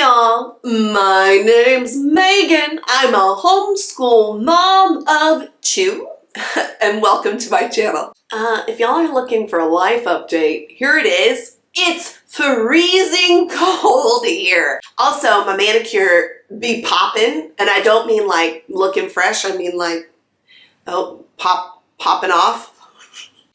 y'all, my name's Megan. I'm a homeschool mom of two and welcome to my channel. If y'all are looking for a life update, here it is. It's freezing cold here. Also, my manicure be popping, and I don't mean like looking fresh, I mean like, popping off.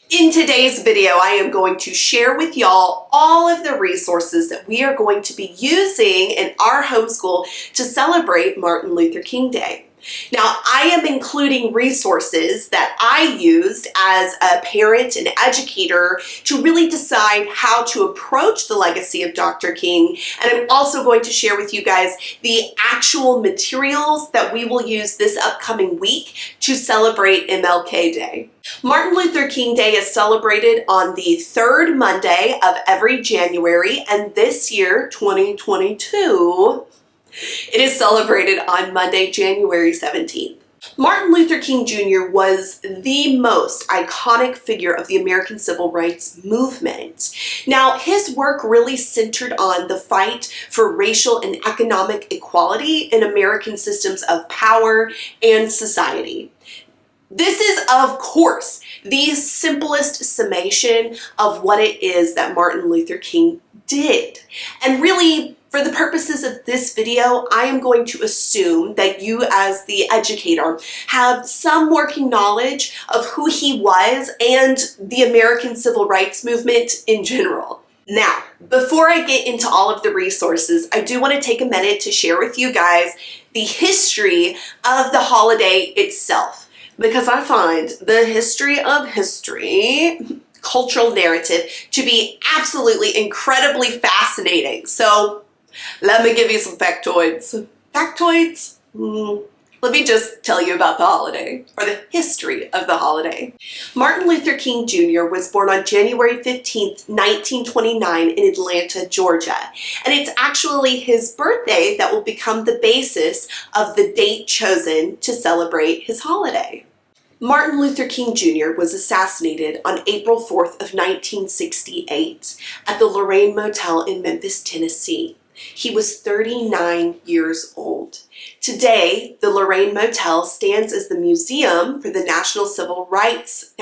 In today's video, I am going to share with y'all all of the resources that we are going to be using in our homeschool to celebrate Martin Luther King Day. Now, I am including resources that I used as a parent and educator to really decide how to approach the legacy of Dr. King. And I'm also going to share with you guys the actual materials that we will use this upcoming week to celebrate MLK Day. Martin Luther King Day is celebrated on the third Monday of every January, and this year, 2022, it is celebrated on Monday, January 17th. Martin Luther King Jr. was the most iconic figure of the American Civil Rights Movement. Now, his work really centered on the fight for racial and economic equality in American systems of power and society. This is, of course, the simplest summation of what it is that Martin Luther King did. And really, for the purposes of this video, I am going to assume that you as the educator have some working knowledge of who he was and the American Civil Rights Movement in general. Now, before I get into all of the resources, I do want to take a minute to share with you guys the history of the holiday itself, because I find the history of history, cultural narrative, to be absolutely incredibly fascinating. So let me give you some factoids. Factoids? Let me just tell you about the holiday, or the history of the holiday. Martin Luther King Jr. was born on January 15th, 1929 in Atlanta, Georgia. And it's actually his birthday that will become the basis of the date chosen to celebrate his holiday. Martin Luther King Jr. was assassinated on April 4th of 1968 at the Lorraine Motel in Memphis, Tennessee. He was 39 years old. Today, the Lorraine Motel stands as the museum for the National Civil Rights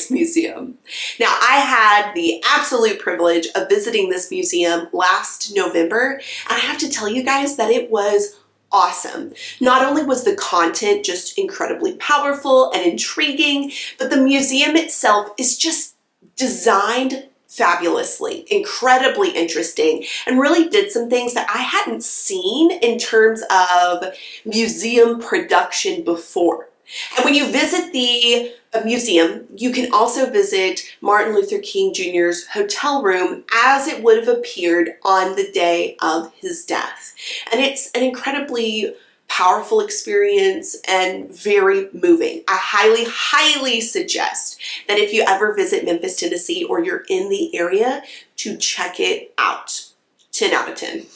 Museum. Now, I had the absolute privilege of visiting this museum last November, and I have to tell you guys that it was awesome. Not only was the content just incredibly powerful and intriguing, but the museum itself is just designed fabulously, incredibly interesting, and really did some things that I hadn't seen in terms of museum production before. And when you visit the museum, you can also visit Martin Luther King Jr.'s hotel room as it would have appeared on the day of his death. And it's an incredibly powerful experience and very moving. I highly, highly suggest that if you ever visit Memphis, Tennessee, or you're in the area, to check it out. 10 out of 10.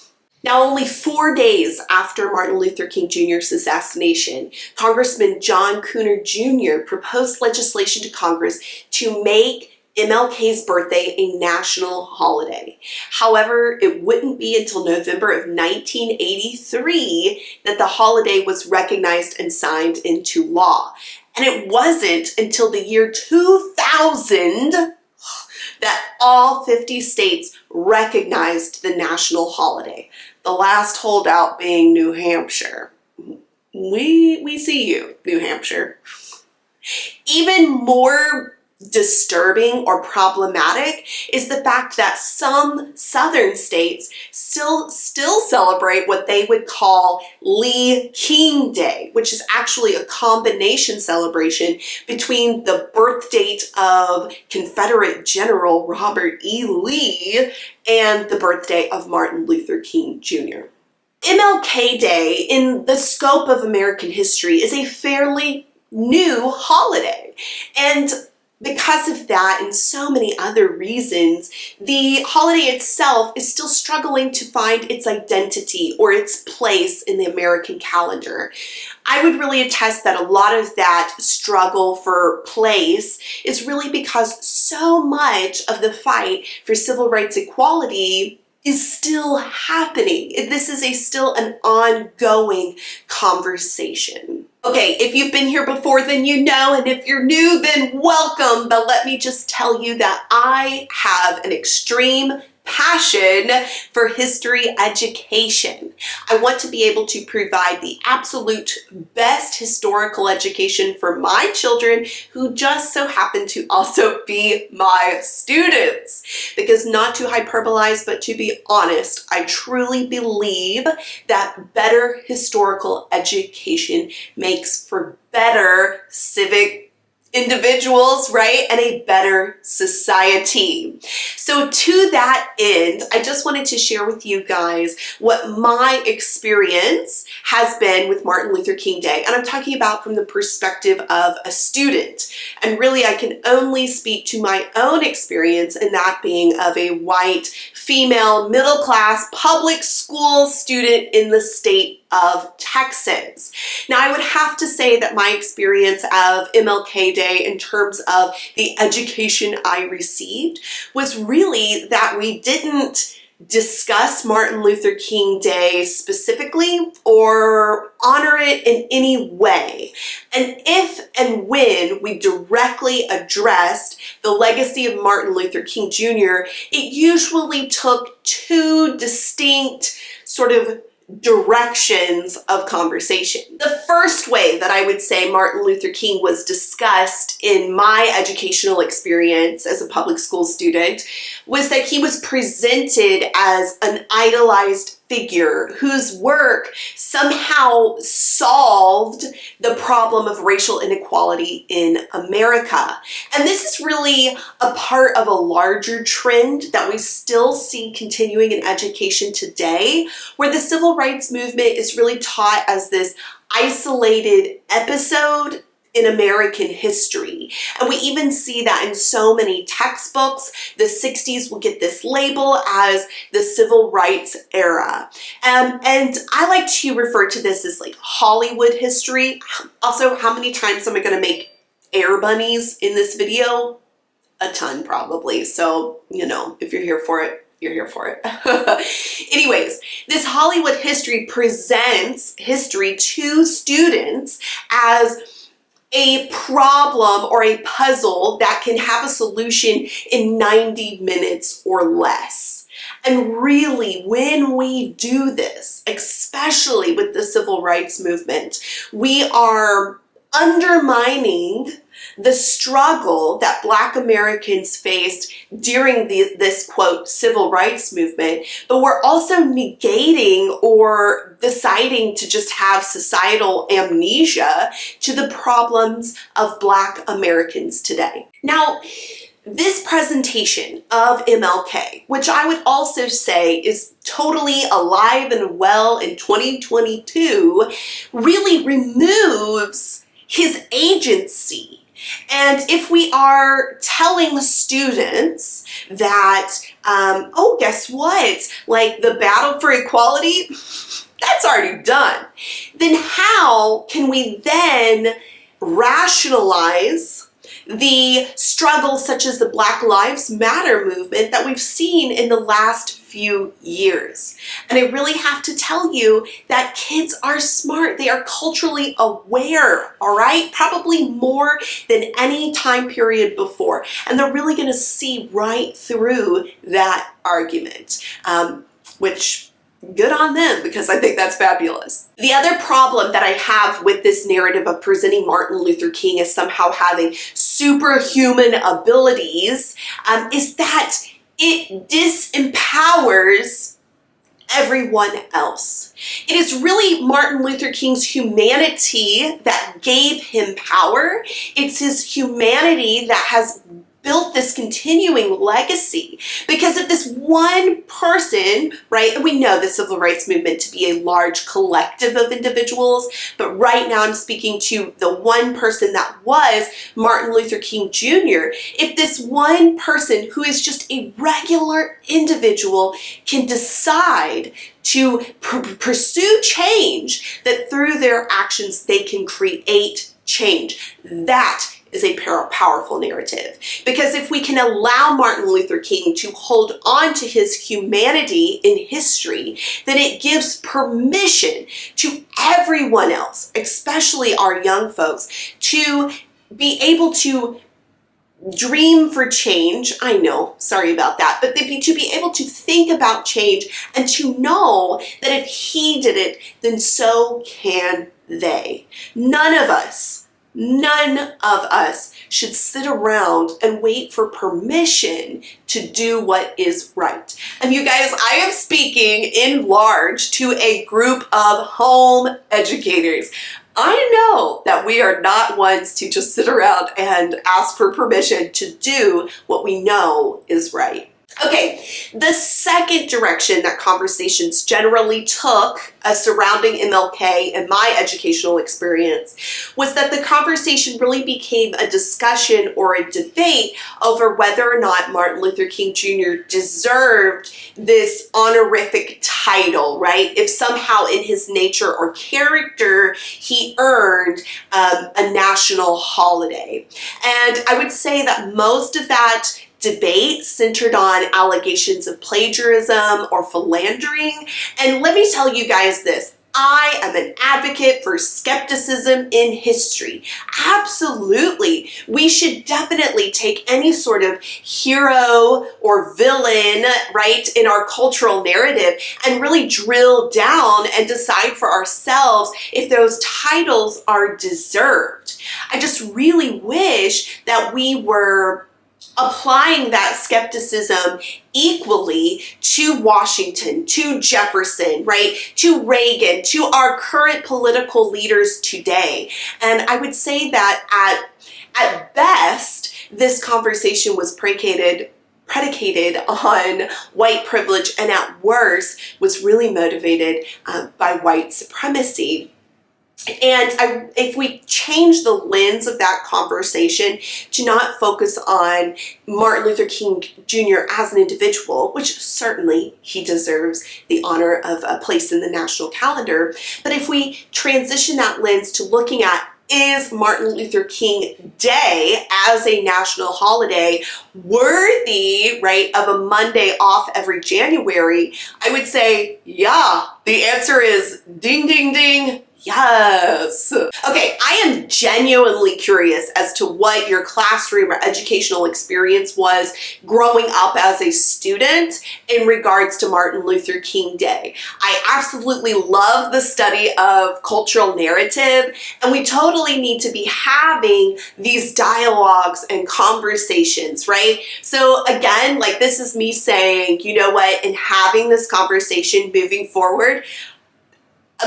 Now, only 4 days after Martin Luther King Jr.'s assassination, Congressman John Cooner Jr. proposed legislation to Congress to make MLK's birthday a national holiday. However, it wouldn't be until November of 1983 that the holiday was recognized and signed into law. And it wasn't until the year 2000 that all 50 states recognized the national holiday. The last holdout being New Hampshire. We see you, New Hampshire. Even more disturbing or problematic is the fact that some southern states still celebrate what they would call Lee King Day, which is actually a combination celebration between the birth date of Confederate General Robert E. Lee and the birthday of Martin Luther King Jr. MLK Day, in the scope of American history, is a fairly new holiday, and because of that and so many other reasons, the holiday itself is still struggling to find its identity or its place in the American calendar. I would really attest that a lot of that struggle for place is really because so much of the fight for civil rights equality is still happening. This is still an ongoing conversation. Okay, if you've been here before, then you know, and if you're new, then welcome. But let me just tell you that I have an extreme passion for history education. I want to be able to provide the absolute best historical education for my children, who just so happen to also be my students. Because not to hyperbolize, but to be honest, I truly believe that better historical education makes for better civic individuals, right? And a better society. So to that end, I just wanted to share with you guys what my experience has been with Martin Luther King Day. And I'm talking about from the perspective of a student. And really, I can only speak to my own experience, and that being of a white, female, middle-class, public school student in the state of Texas. Now, I would have to say that my experience of MLK Day in terms of the education I received was really that we didn't discuss Martin Luther King Day specifically or honor it in any way. And if and when we directly addressed the legacy of Martin Luther King Jr., it usually took two distinct sort of directions of conversation. The first way that I would say Martin Luther King was discussed in my educational experience as a public school student was that he was presented as an idolized figure whose work somehow solved the problem of racial inequality in America. And this is really a part of a larger trend that we still see continuing in education today, where the civil rights movement is really taught as this isolated episode in American history. And we even see that in so many textbooks. The 60s will get this label as the civil rights era. And I like to refer to this as like Hollywood history. Also, how many times am I going to make air bunnies in this video? A ton, probably. So, you know, if you're here for it, you're here for it. Anyways, this Hollywood history presents history to students as a problem or a puzzle that can have a solution in 90 minutes or less. And really, when we do this, especially with the civil rights movement, we are undermining the struggle that Black Americans faced during this, quote, civil rights movement, but we're also negating or deciding to just have societal amnesia to the problems of Black Americans today. Now, this presentation of MLK, which I would also say is totally alive and well in 2022, really removes his agency. And if we are telling students that, oh, guess what? Like the battle for equality, that's already done. Then how can we then rationalize the struggles such as the Black Lives Matter movement that we've seen in the last few years? And I really have to tell you that kids are smart. They are culturally aware, all right? Probably more than any time period before. And they're really going to see right through that argument, which good on them, because I think that's fabulous. The other problem that I have with this narrative of presenting Martin Luther King as somehow having superhuman abilities is that it disempowers everyone else. It is really Martin Luther King's humanity that gave him power. It's his humanity that has built this continuing legacy. Because if this one person, right, and we know the civil rights movement to be a large collective of individuals, but right now I'm speaking to the one person that was Martin Luther King Jr. If this one person who is just a regular individual can decide to pursue change, that through their actions they can create change, that is a powerful narrative. Because if we can allow Martin Luther King to hold on to his humanity in history, then it gives permission to everyone else, especially our young folks, to be able to dream for change. I know, sorry about that, but to be able to think about change and to know that if he did it, then so can they. None of us should sit around and wait for permission to do what is right. And you guys, I am speaking in large to a group of home educators. I know that we are not ones to just sit around and ask for permission to do what we know is right. Okay, the second direction that conversations generally took surrounding MLK and my educational experience was that the conversation really became a discussion or a debate over whether or not Martin Luther King Jr. deserved this honorific title, right? If somehow in his nature or character he earned a national holiday. And I would say that most of that debate centered on allegations of plagiarism or philandering. And let me tell you guys this. I am an advocate for skepticism in history. Absolutely. We should definitely take any sort of hero or villain, right, in our cultural narrative and really drill down and decide for ourselves if those titles are deserved. I just really wish that we were applying that skepticism equally to Washington, to Jefferson, right, to Reagan, to our current political leaders today. And I would say that at best, this conversation was predicated on white privilege, and at worst was really motivated by white supremacy. And if we change the lens of that conversation to not focus on Martin Luther King Jr. as an individual, which certainly he deserves the honor of a place in the national calendar, but if we transition that lens to looking at, is Martin Luther King Day as a national holiday worthy, right, of a Monday off every January? I would say, yeah. The answer is ding, ding, ding. Yes. Okay, I am genuinely curious as to what your classroom or educational experience was growing up as a student in regards to Martin Luther King Day. I absolutely love the study of cultural narrative, and we totally need to be having these dialogues and conversations, right? So again, like, this is me saying, you know what, in having this conversation moving forward,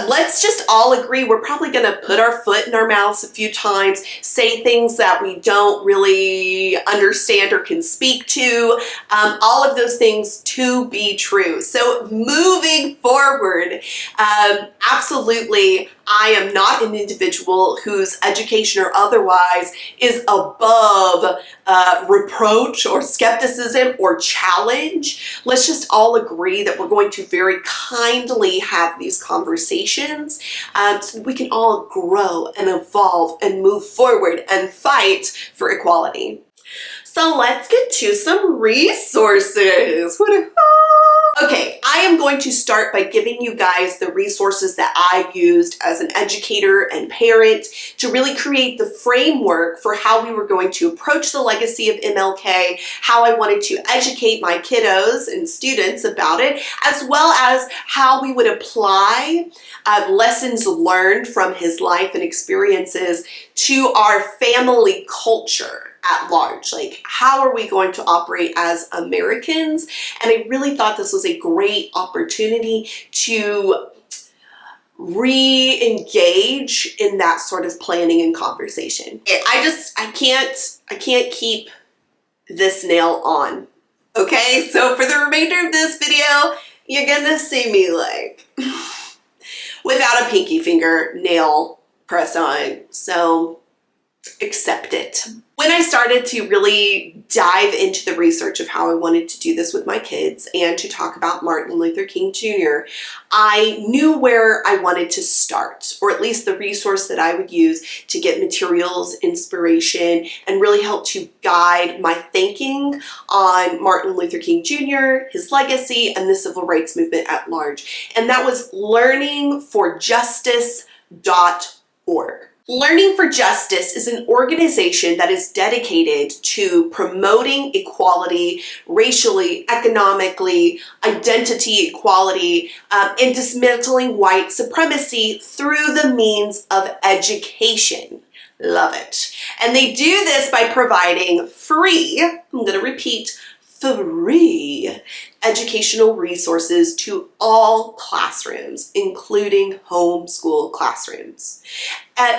let's just all agree we're probably going to put our foot in our mouths a few times, say things that we don't really understand or can speak to, all of those things to be true. So moving forward, absolutely, I am not an individual whose education or otherwise is above reproach or skepticism or challenge. Let's just all agree that we're going to very kindly have these conversations so that we can all grow and evolve and move forward and fight for equality. So let's get to some resources. Okay, I am going to start by giving you guys the resources that I used as an educator and parent to really create the framework for how we were going to approach the legacy of MLK, how I wanted to educate my kiddos and students about it, as well as how we would apply lessons learned from his life and experiences to our family culture at large. Like, how are we going to operate as Americans? And I really thought this was a great opportunity to re-engage in that sort of planning and conversation. I can't keep this nail on. Okay, so for the remainder of this video, you're gonna see me like without a pinky finger nail press on. So accept it. When I started to really dive into the research of how I wanted to do this with my kids and to talk about Martin Luther King Jr., I knew where I wanted to start, or at least the resource that I would use to get materials, inspiration, and really help to guide my thinking on Martin Luther King Jr., his legacy, and the civil rights movement at large. And that was learningforjustice.org. Learning for Justice is an organization that is dedicated to promoting equality racially, economically, identity equality, and dismantling white supremacy through the means of education. Love it. And they do this by providing free, I'm going to repeat, free educational resources to all classrooms, including homeschool classrooms.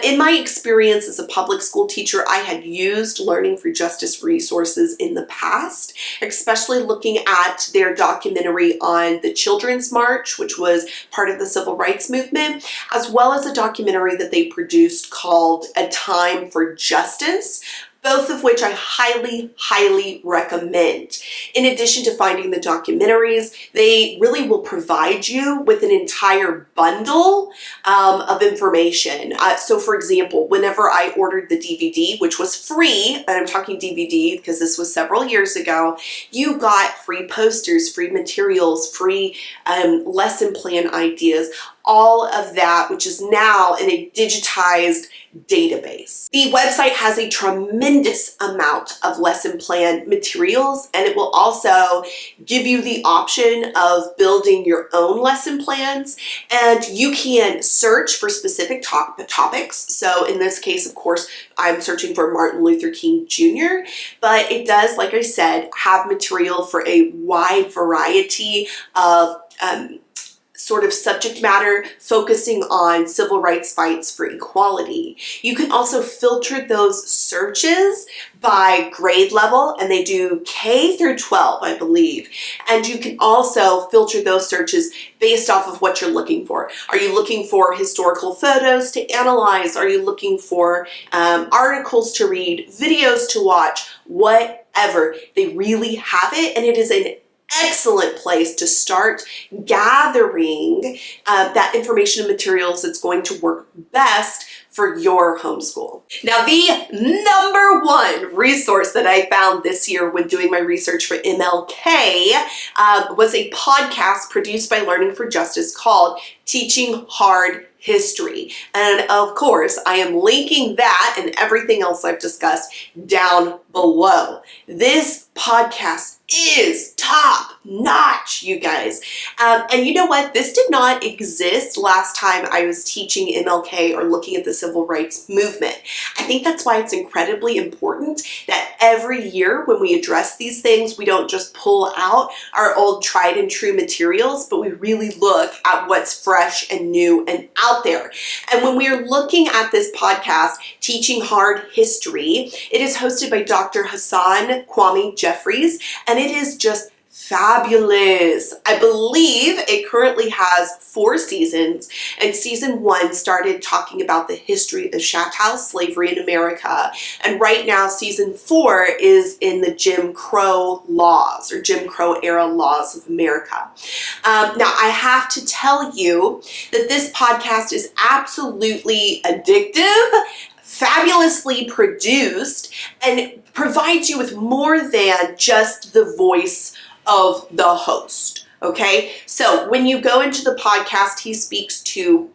In my experience as a public school teacher, I had used Learning for Justice resources in the past, especially looking at their documentary on the Children's March, which was part of the civil rights movement, as well as a documentary that they produced called A Time for Justice, both of which I highly, highly recommend. In addition to finding the documentaries, they really will provide you with an entire bundle of information. So for example, whenever I ordered the DVD, which was free, and I'm talking DVD because this was several years ago, you got free posters, free materials, free lesson plan ideas, all of that, which is now in a digitized database. The website has a tremendous amount of lesson plan materials, and it will also give you the option of building your own lesson plans, and you can search for specific topics. So in this case, of course, I'm searching for Martin Luther King Jr., but it does, like I said, have material for a wide variety of sort of subject matter focusing on civil rights fights for equality. You can also filter those searches by grade level, and they do K through 12, I believe. And you can also filter those searches based off of what you're looking for. Are you looking for historical photos to analyze? Are you looking for articles to read, videos to watch, whatever? They really have it, and it is an excellent place to start gathering that information and materials that's going to work best for your homeschool. Now, the number one resource that I found this year when doing my research for MLK was a podcast produced by Learning for Justice called Teaching Hard History. And of course, I am linking that and everything else I've discussed down below. This podcast is top notch, you guys. And you know what? This did not exist last time I was teaching MLK or looking at the civil rights movement. I think that's why it's incredibly important that every year when we address these things, we don't just pull out our old tried and true materials, but we really look at what's fresh and new and out there. And when we are looking at this podcast, Teaching Hard History, it is hosted by Dr. Hassan Kwame Jeffries, and it is just fabulous. I believe it currently has 4 seasons, and season 1 started talking about the history of chattel slavery in America, and right now season 4 is in the Jim Crow laws, or Jim Crow era laws of America. Now, I have to tell you that this podcast is absolutely addictive, fabulously produced, and provides you with more than just the voice of the host, okay? So when you go into the podcast, he speaks to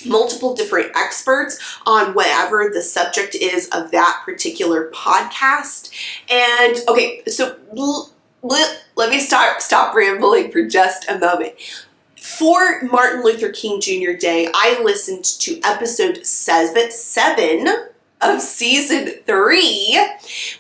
multiple different experts on whatever the subject is of that particular podcast. And okay, so let me stop rambling for just a moment. For Martin Luther King Jr. Day, I listened to episode 7 of season 3,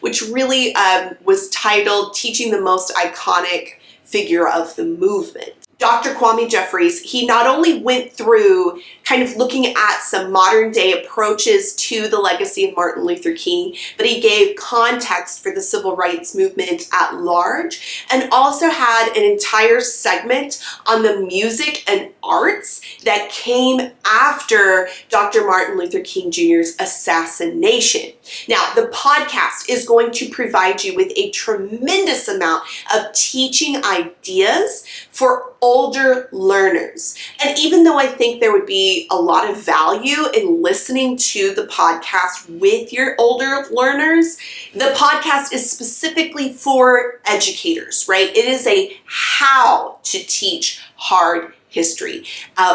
which really was titled Teaching the Most Iconic Figure of the Movement. Dr. Kwame Jeffries, he not only went through kind of looking at some modern day approaches to the legacy of Martin Luther King, but he gave context for the civil rights movement at large, and also had an entire segment on the music and arts that came after Dr. Martin Luther King Jr.'s assassination. Now, the podcast is going to provide you with a tremendous amount of teaching ideas for older learners. And even though I think there would be a lot of value in listening to the podcast with your older learners, the podcast is specifically for educators, right? It is a how to teach hard history,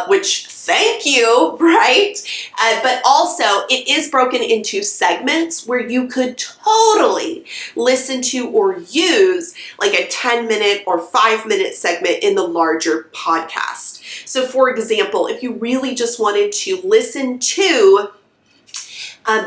which thank you, right? But also it is broken into segments where you could totally listen to or use like a 10-minute or 5-minute segment in the larger podcast. So for example, if you really just wanted to listen to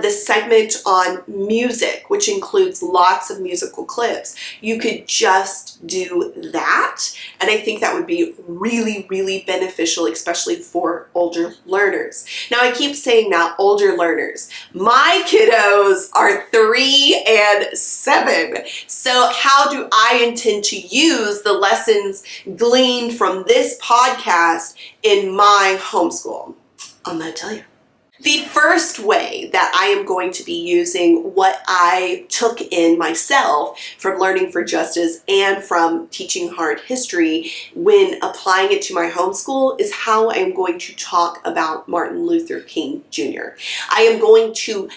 the segment on music, which includes lots of musical clips, you could just do that. And I think that would be really, really beneficial, especially for older learners. Now, I keep saying that, older learners. My kiddos are 3 and 7. So how do I intend to use the lessons gleaned from this podcast in my homeschool? I'm going to tell you. The first way that I am going to be using what I took in myself from Learning for Justice and from teaching hard history when applying it to my homeschool is how I am going to talk about Martin Luther King Jr. I am going to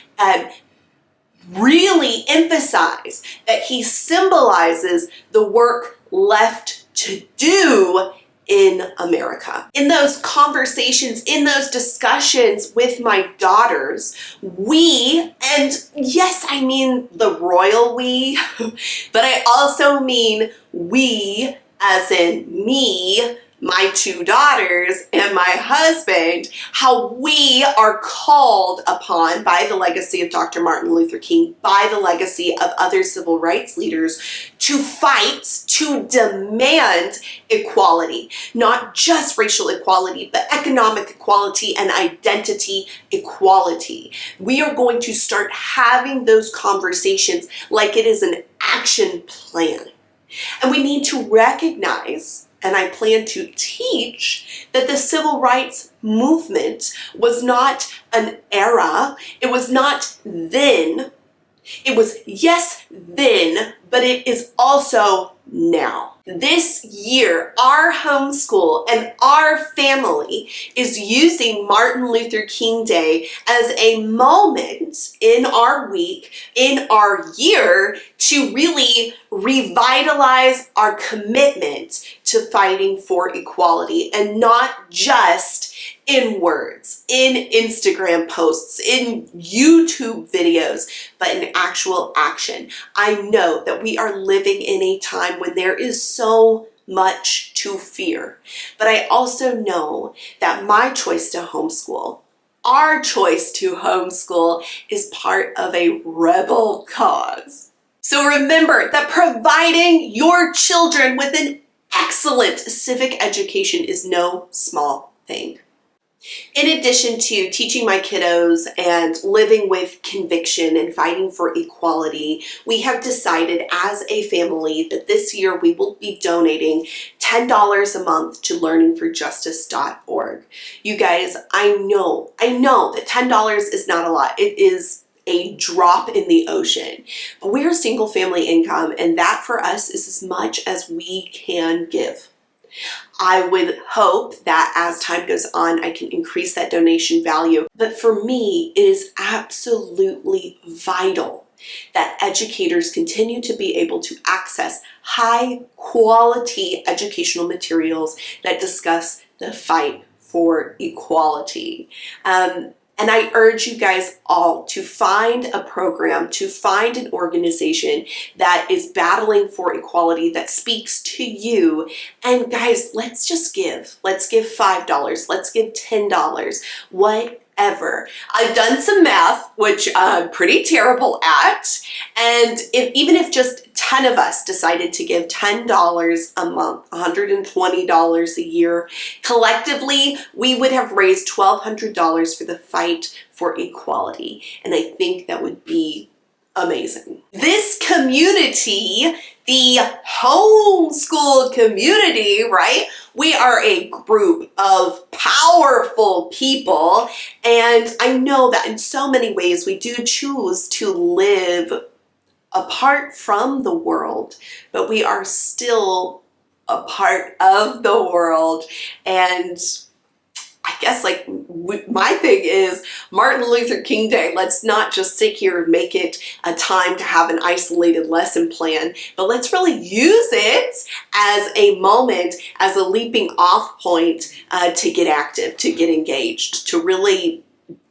really emphasize that he symbolizes the work left to do in America. In those conversations, in those discussions with my daughters, we, and yes, I mean the royal we, but I also mean we as in me, my 2 daughters, and my husband, how we are called upon by the legacy of Dr. Martin Luther King, by the legacy of other civil rights leaders, to fight, to demand equality. Not just racial equality, but economic equality and identity equality. We are going to start having those conversations like it is an action plan. And we need to recognize, and I plan to teach, that the civil rights movement was not an era. It was not then. It was, yes, then, but it is also now. This year, our homeschool and our family is using Martin Luther King Day as a moment in our week, in our year, to really revitalize our commitment to fighting for equality, and not just in words, in Instagram posts, in YouTube videos, but in actual action. I know that we are living in a time when there is so much to fear, but I also know that my choice to homeschool, our choice to homeschool, is part of a rebel cause. So remember that providing your children with an excellent civic education is no small thing. In addition to teaching my kiddos and living with conviction and fighting for equality, we have decided as a family that this year we will be donating $10 a month to learningforjustice.org. You guys, I know that $10 is not a lot. It is a drop in the ocean. But we're single family income, and that for us is as much as we can give. I would hope that as time goes on, I can increase that donation value. But for me, it is absolutely vital that educators continue to be able to access high quality educational materials that discuss the fight for equality. And I urge you guys all to find a program, to find an organization that is battling for equality, that speaks to you. And guys, let's just give. Let's give $5. Let's give $10. ever. I've done some math, which I'm pretty terrible at, and even if just 10 of us decided to give $10 a month, $120 a year, collectively, we would have raised $1,200 for the fight for equality, and I think that would be amazing. This community, the homeschooled community, right? We are a group of powerful people, and I know that in so many ways we do choose to live apart from the world, but we are still a part of the world. And I guess like my thing is Martin Luther King Day. Let's not just sit here and make it a time to have an isolated lesson plan, but let's really use it as a moment, as a leaping off point to get active, to get engaged, to really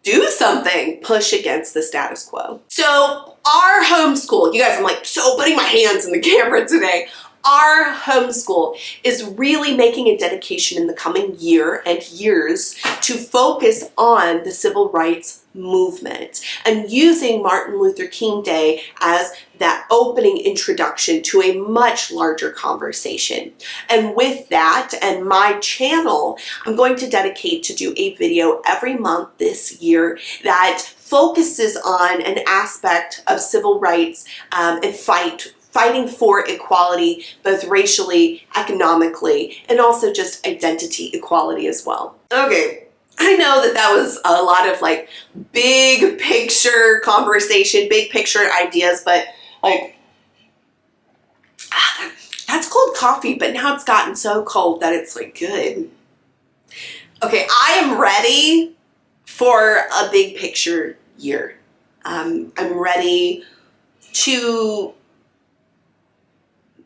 do something, push against the status quo. So our homeschool, you guys, I'm like so putting my hands in the camera today. Our homeschool is really making a dedication in the coming year and years to focus on the civil rights movement and using Martin Luther King Day as that opening introduction to a much larger conversation. And with that and my channel, I'm going to dedicate to do a video every month this year that focuses on an aspect of civil rights and fighting for equality, both racially, economically, and also just identity equality as well. Okay, I know that that was a lot of like big picture conversation, big picture ideas, but like, that's cold coffee, but now it's gotten so cold that it's like good. Okay, I am ready for a big picture year. I'm ready to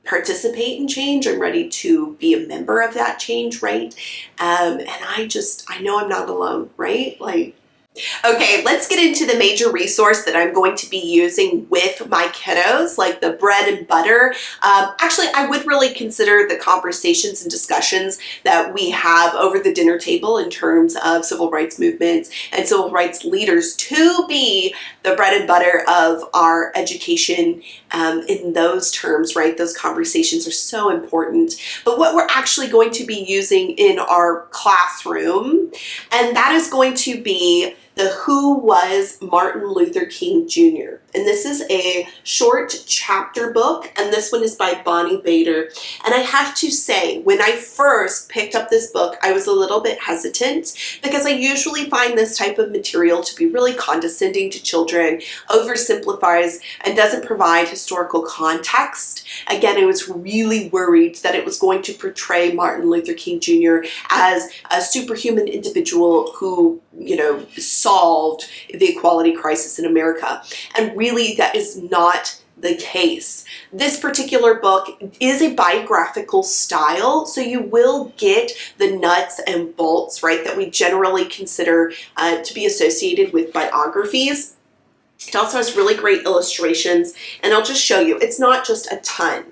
participate in change. I'm ready to be a member of that change, right? And I know I'm not alone, right? Like, okay, let's get into the major resource that I'm going to be using with my kiddos, like the bread and butter. Actually, I would really consider the conversations and discussions that we have over the dinner table in terms of civil rights movements and civil rights leaders to be the bread and butter of our education in those terms, right? Those conversations are so important. But what we're actually going to be using in our classroom, and that is going to be the Who Was Martin Luther King Jr. And this is a short chapter book, and this one is by Bonnie Bader. And I have to say, when I first picked up this book, I was a little bit hesitant because I usually find this type of material to be really condescending to children, oversimplifies, and doesn't provide historical context. Again, I was really worried that it was going to portray Martin Luther King Jr. as a superhuman individual who, you know, solved the equality crisis in America. And really, that is not the case. This particular book is a biographical style, so you will get the nuts and bolts, right, that we generally consider to be associated with biographies. It also has really great illustrations, and I'll just show you. It's not just a ton.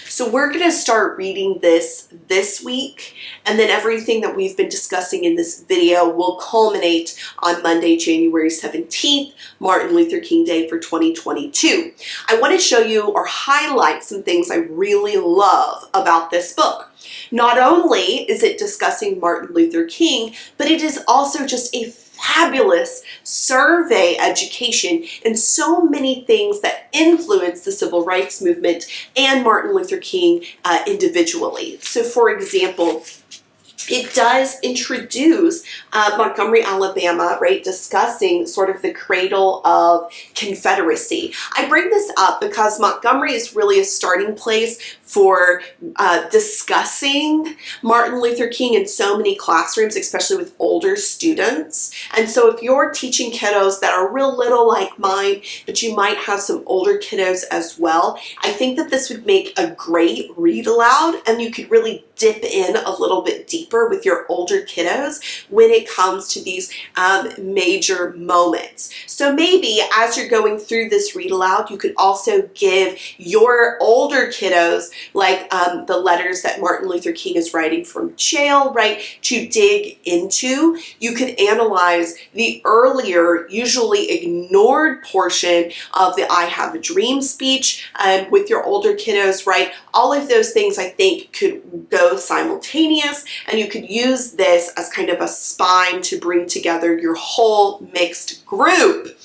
So we're going to start reading this week, and then everything that we've been discussing in this video will culminate on Monday, January 17th, Martin Luther King Day for 2022. I want to show you or highlight some things I really love about this book. Not only is it discussing Martin Luther King, but it is also just a fabulous survey education in so many things that influence the civil rights movement and Martin Luther King individually. So for example, it does introduce Montgomery, Alabama, right, discussing sort of the cradle of Confederacy. I bring this up because Montgomery is really a starting place for discussing Martin Luther King in so many classrooms, especially with older students. And so if you're teaching kiddos that are real little like mine, but you might have some older kiddos as well, I think that this would make a great read aloud, and you could really dip in a little bit deeper with your older kiddos when it comes to these major moments. So maybe as you're going through this read aloud, you could also give your older kiddos like the letters that Martin Luther King is writing from jail, right, to dig into. You could analyze the earlier, usually ignored portion of the I Have a Dream speech with your older kiddos, right? All of those things I think could go simultaneous, and you could use this as kind of a spine to bring together your whole mixed group.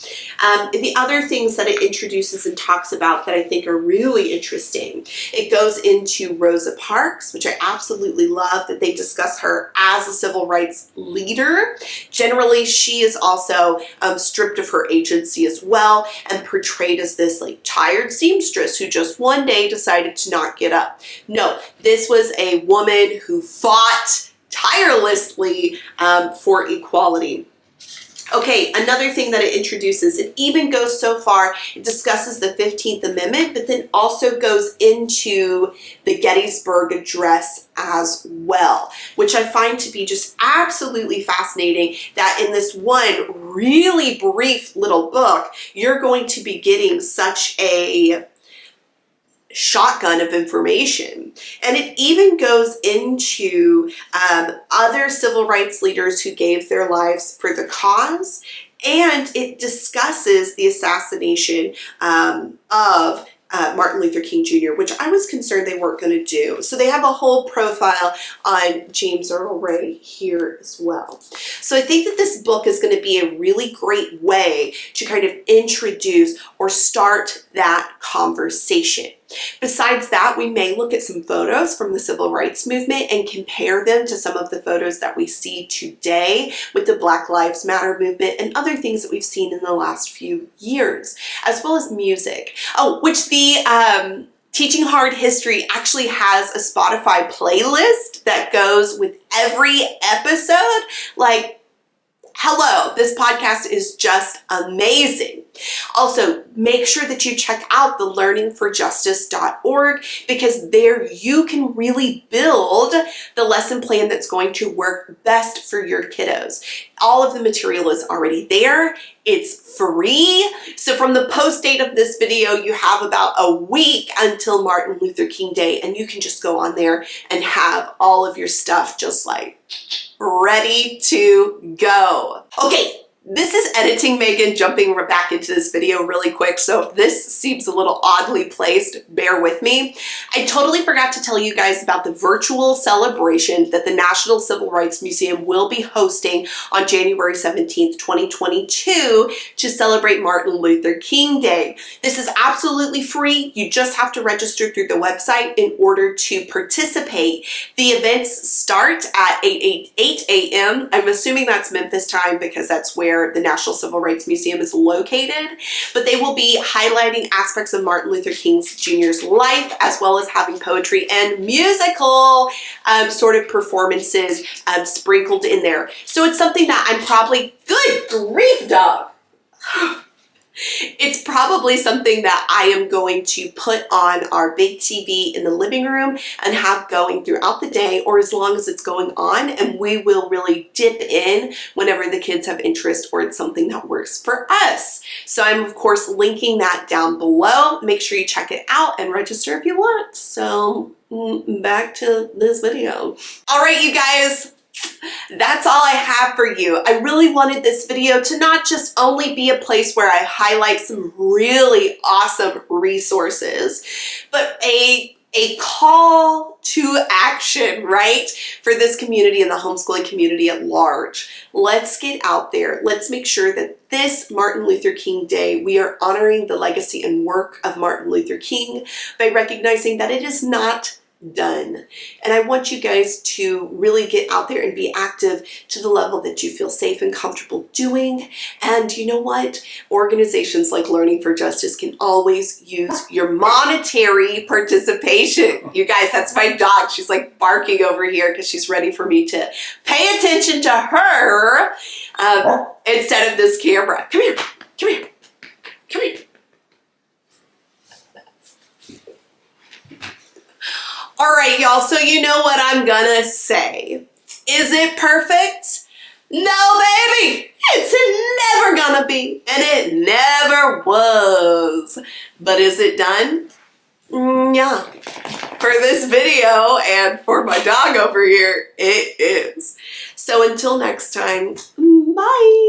The other things that it introduces and talks about that I think are really interesting, it goes into Rosa Parks, which I absolutely love that they discuss her as a civil rights leader. Generally, she is also stripped of her agency as well and portrayed as this like tired seamstress who just one day decided to not get up. No, this was a woman who fought tirelessly for equality. Okay, another thing that it introduces, it even goes so far, it discusses the 15th Amendment, but then also goes into the Gettysburg Address as well, which I find to be just absolutely fascinating that in this one really brief little book, you're going to be getting such a shotgun of information. And it even goes into other civil rights leaders who gave their lives for the cause, and it discusses the assassination of Martin Luther King Jr., which I was concerned they weren't going to do. So they have a whole profile on James Earl Ray here as well. So I think that this book is going to be a really great way to kind of introduce or start that conversation. Besides that, we may look at some photos from the civil rights movement and compare them to some of the photos that we see today with the Black Lives Matter movement and other things that we've seen in the last few years, as well as music. Oh, which the Teaching Hard History actually has a Spotify playlist that goes with every episode. Like, hello, this podcast is just amazing. Also, make sure that you check out the learningforjustice.org, because there you can really build the lesson plan that's going to work best for your kiddos. All of the material is already there. It's free. So from the post date of this video, you have about a week until Martin Luther King Day, and you can just go on there and have all of your stuff just like ready to go. Okay. This is Editing Megan jumping back into this video really quick, so if this seems a little oddly placed, bear with me. I totally forgot to tell you guys about the virtual celebration that the National Civil Rights Museum will be hosting on January 17th, 2022 to celebrate Martin Luther King Day. This is absolutely free. You just have to register through the website in order to participate. The events start at 8 a.m. I'm assuming that's Memphis time because that's where the National Civil Rights Museum is located, but they will be highlighting aspects of Martin Luther King Jr.'s life, as well as having poetry and musical sort of performances sprinkled in there. So it's something that I'm probably, good grief, dog. It's probably something that I am going to put on our big TV in the living room and have going throughout the day, or as long as it's going on, and we will really dip in whenever the kids have interest or it's something that works for us. So I'm of course linking that down below. Make sure you check it out and register if you want. So back to this video. All right, you guys. That's all I have for you. I really wanted this video to not just only be a place where I highlight some really awesome resources, but a call to action, right? For this community and the homeschooling community at large. Let's get out there. Let's make sure that this Martin Luther King Day, we are honoring the legacy and work of Martin Luther King by recognizing that it is not done. And I want you guys to really get out there and be active to the level that you feel safe and comfortable doing. And you know what? Organizations like Learning for Justice can always use your monetary participation. You guys, that's my dog. She's like barking over here because she's ready for me to pay attention to her instead of this camera. Come here, come here, come here. All right, y'all, so you know what I'm gonna say. Is it perfect? No, baby, it's never gonna be, and it never was. But is it done? Yeah. for this video and for my dog over here, it is. So until next time, bye.